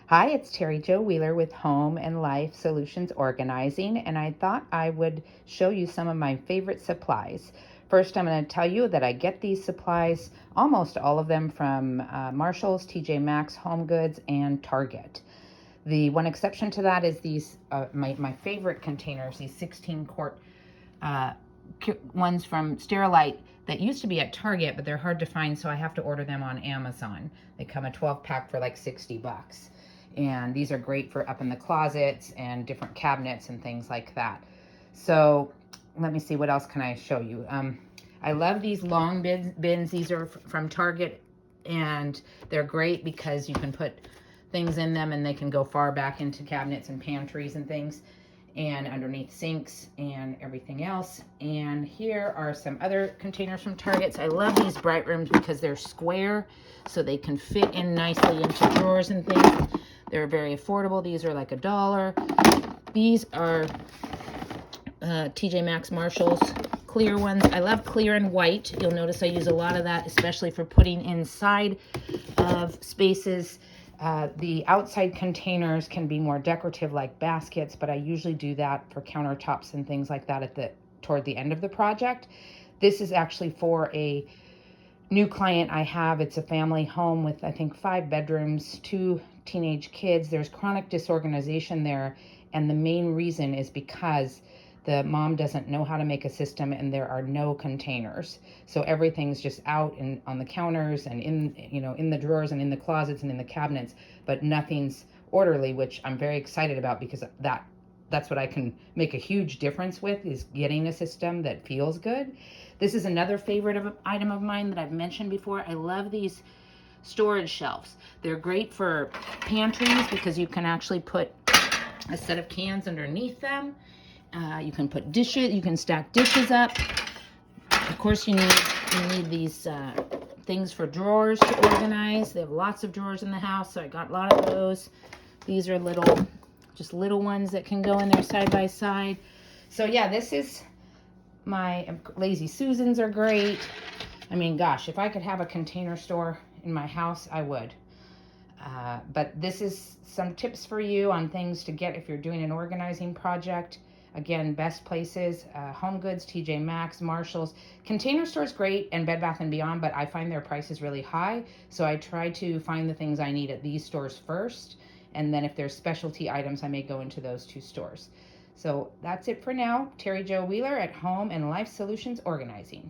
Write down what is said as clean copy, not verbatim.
Hi, it's Terry Jo Wheeler with Home and Life Solutions Organizing, and I thought I would show you some of my favorite supplies. First, I'm going to tell you that I get these supplies, almost all of them, from Marshalls, TJ Maxx, Home Goods, and Target. The one exception to that is these, my favorite containers, these 16-quart ones from Sterilite that used to be at Target, but they're hard to find, so I have to order them on Amazon. They come a 12-pack for like 60 bucks. And these are great for up in the closets and different cabinets and things like that. So let me see, what else can I show you? I love these long bins. These are from Target, and they're great because you can put things in them and they can go far back into cabinets and pantries and things, and underneath sinks and everything else. And here are some other containers from Target. I love these bright rooms because they're square, so they can fit in nicely into drawers and things. They're very affordable. These are like $1. These are TJ Maxx, Marshalls clear ones. I love clear and white. You'll notice I use a lot of that, especially for putting inside of spaces. The outside containers can be more decorative, like baskets, but I usually do that for countertops and things like that toward the end of the project. This is actually for a new client I have. It's a family home with, I think, 5 bedrooms, 2 teenage kids. There's chronic disorganization there, and the main reason is because the mom doesn't know how to make a system and there are no containers. So everything's just out and on the counters and in the drawers and in the closets and in the cabinets, but nothing's orderly, which I'm very excited about because that's what I can make a huge difference with, is getting a system that feels good. This is another favorite item of mine that I've mentioned before. I love these storage shelves. They're great for pantries because you can actually put a set of cans underneath them. You can put dishes, you can stack dishes up. Of course, you need these things for drawers to organize. They have lots of drawers in the house, so I got a lot of those. These are just little ones that can go in there side by side. So yeah, this is my Lazy Susans are great. I mean, gosh, if I could have a container store in my house, I would. But this is some tips for you on things to get if you're doing an organizing project. Again, best places, Home Goods, TJ Maxx, Marshalls. Container Store's great, and Bed Bath & Beyond, but I find their prices really high. So I try to find the things I need at these stores first. And then if there's specialty items, I may go into those 2 stores. So that's it for now. Terry Jo Wheeler at Home and Life Solutions Organizing.